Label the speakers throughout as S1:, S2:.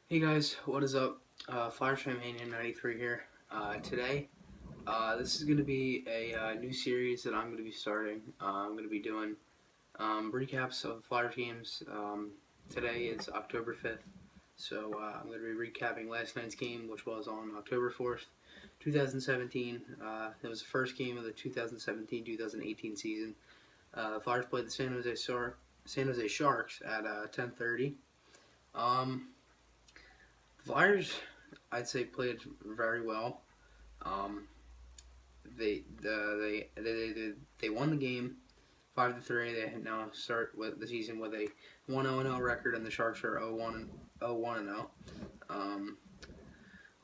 S1: Hey guys, what is up? Flyers fan Mania 93 here. Today, this is going to be a new series that I'm going to be starting. I'm going to be doing recaps of Flyer teams. Today is October 5th, so I'm going to be recapping last night's game, which was on October 4th, 2017. It was the first game of the 2017-2018 season. The Flyers played the San Jose Sharks at 10:30. Um, Flyers, I'd say, played very well. Um, they won the game 5-3. They now start with the season with a 1-0 record, and the Sharks are 0-1-0. A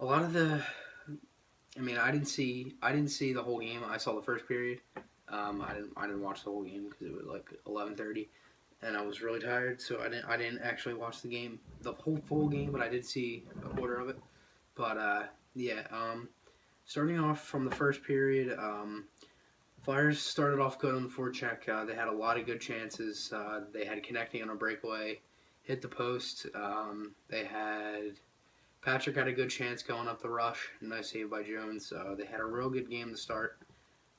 S1: lot of I didn't see the whole game. I saw the first period. I didn't watch the whole game because it was like 11:30, and I was really tired, so I didn't actually watch the whole full game, but I did see a quarter of it. But yeah, starting off from the first period, Flyers started off good on the forecheck. They had a lot of good chances. They had connecting on a breakaway, hit the post. They had Patrick had a good chance going up the rush. Nice save by Jones. They had a real good game to start,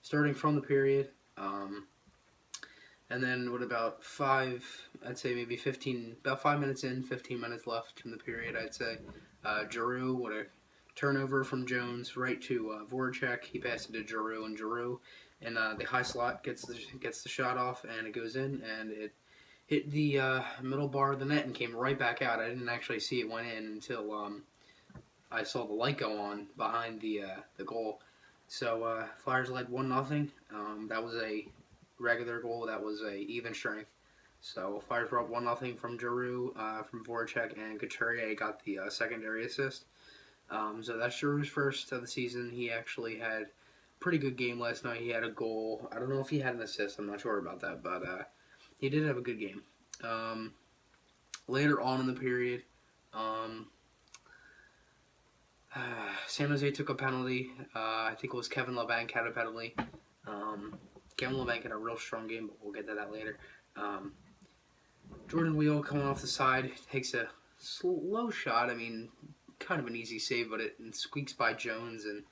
S1: starting from the period. And then with about I'd say maybe 15, about 5 minutes in, 15 minutes left in the period, I'd say, Giroux with a turnover from Jones right to Voracek. He passed it to Giroux, and Giroux in the high slot gets the shot off, and it goes in, and it hit the middle bar of the net and came right back out. I didn't actually see it went in until I saw the light go on behind the goal. So Flyers led 1-0. That was a regular goal. That was a even strength. So Flyers were up 1-0 from Giroux, from Voracek, and Couturier got the secondary assist. So that's Giroux's first of the season. He actually had a pretty good game last night. He had a goal. I don't know if he had an assist. I'm not sure about that, but he did have a good game. Later on in the period, San Jose took a penalty. I think it was Kevin Labanc had a penalty. Kevin Labanc had a real strong game, but we'll get to that later. Jordan Wheel coming off the side takes a slow shot. I mean, kind of an easy save, but it squeaks by Jones, and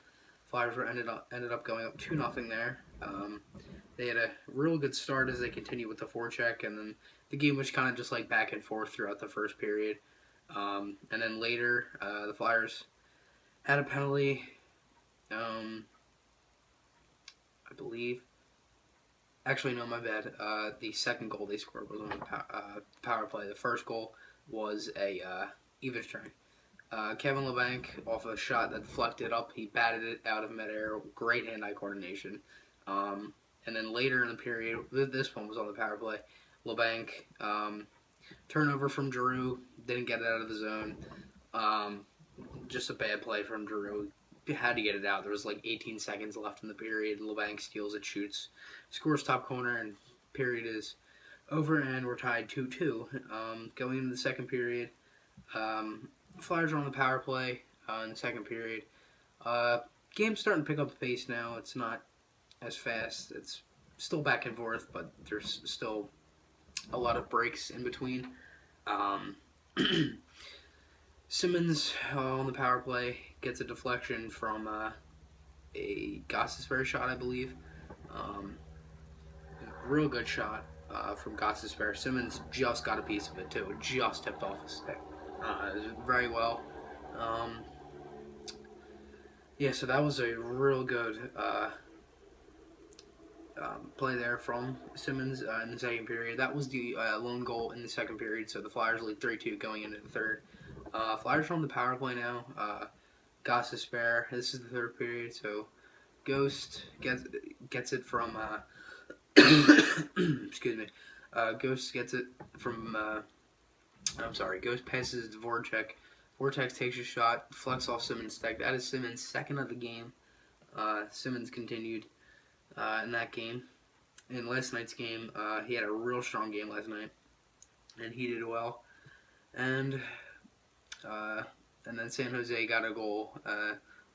S1: Flyers ended up going up 2-0 there. They had a real good start as they continued with the forecheck, and then the game was kind of just like back and forth throughout the first period. And then later, the Flyers had a penalty. I believe. Actually, no, my bad. The second goal they scored was on the power play. The first goal was a even strength. Kevin Labanc, off a shot that deflected up, he batted it out of midair. Great hand-eye coordination. And then later in the period, this one was on the power play. Labanc, turnover from Giroux, didn't get it out of the zone. Just a bad play from Giroux. Had to get it out. There was like 18 seconds left in the period. Labanc steals it, shoots, scores top corner, and period is over, and we're tied 2-2. Going into the second period, Flyers are on the power play in the second period. Game's starting to pick up the pace now. It's not as fast. It's still back and forth, but there's still a lot of breaks in between. Simmons on the power play gets a deflection from a Gostisbehere shot, I believe. Real good shot from Gostisbehere. Simmons just got a piece of it too. It just tipped off his stick. Very well. Yeah, so that was a real good play there from Simmons in the second period. That was the lone goal in the second period, so the Flyers lead 3-2 going into the third. Flyers are on the power play now. Gostisbehere. This is the third period, so Ghost gets it from. Excuse me. Ghost gets it from. Ghost passes to Voracek. Voracek takes a shot, flex off Simmons' stick. That is Simmons' second of the game. Simmons continued in that game. In last night's game, he had a real strong game last night, and he did well. And then San Jose got a goal.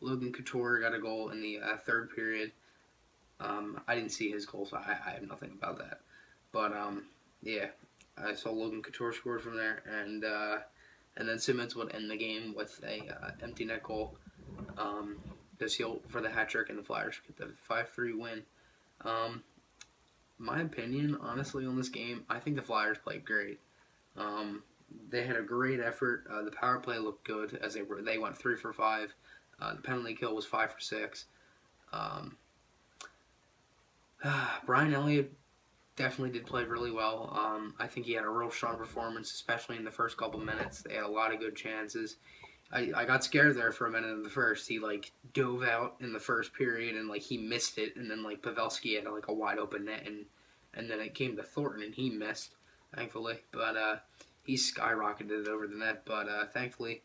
S1: Logan Couture got a goal in the third period. I didn't see his goal, so I have nothing about that. But yeah, I saw Logan Couture score from there, and and then Simmons would end the game with a empty net goal to seal for the hat trick, and the Flyers get the 5-3 win. My opinion, honestly, on this game, I think the Flyers played great. They had a great effort. The power play looked good as they went 3 for 5. The penalty kill was 5 for 6. Brian Elliott definitely did play really well. I think he had a real strong performance, especially in the first couple minutes. They had a lot of good chances. I got scared there for a minute in the first. He dove out in the first period and he missed it, and then Pavelski had a wide open net, and then it came to Thornton and he missed, thankfully. But he skyrocketed it over the net. But thankfully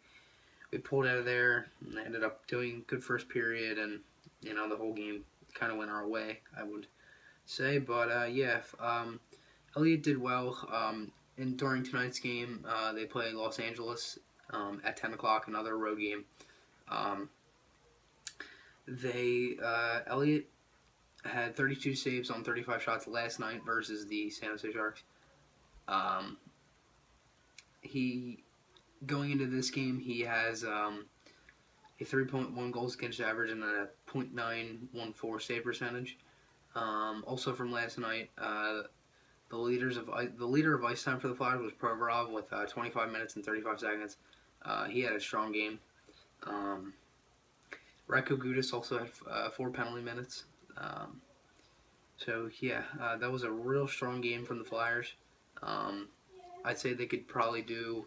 S1: we pulled out of there and ended up doing good first period, and the whole game kind of went our way, I would say. But yeah, Elliott did well. And during tonight's game, they play Los Angeles at 10 o'clock, another road game. Elliott had 32 saves on 35 shots last night versus the San Jose Sharks. Going into this game, he has a 3.1 goals against average and a .914 save percentage. Also from last night, the leader of ice time for the Flyers was Provorov with 25 minutes and 35 seconds. He had a strong game. Radko Gudas also had 4 penalty minutes. So yeah, that was a real strong game from the Flyers. I'd say they could probably do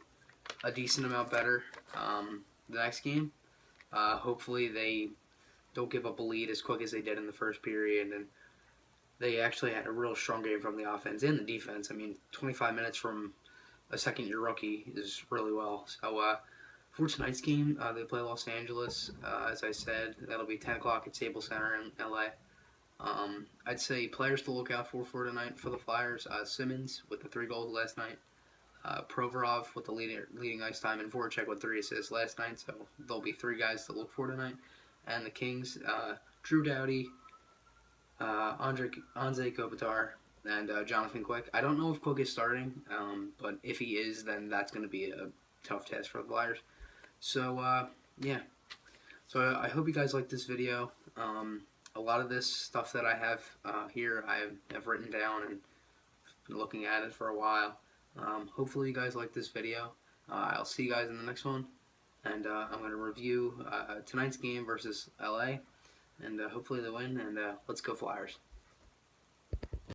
S1: a decent amount better the next game. Hopefully they don't give up a lead as quick as they did in the first period, and they actually had a real strong game from the offense and the defense. I mean, 25 minutes from a second-year rookie is really well. So for tonight's game, they play Los Angeles. As I said, that'll be 10 o'clock at Staples Center in LA. I'd say players to look out for tonight for the Flyers. Simmons with the 3 goals last night. Provorov with the leading ice time, and Voracek with 3 assists last night. So there'll be 3 guys to look for tonight. And the Kings, Drew Doughty, Anze Kopitar, and Jonathan Quick. I don't know if Quick is starting, but if he is, then that's going to be a tough test for the Flyers. So, yeah. So I hope you guys like this video. A lot of this stuff that I have here, I have written down and been looking at it for a while. Hopefully you guys like this video. I'll see you guys in the next one. And I'm going to review tonight's game versus LA. And hopefully they win. And let's go Flyers.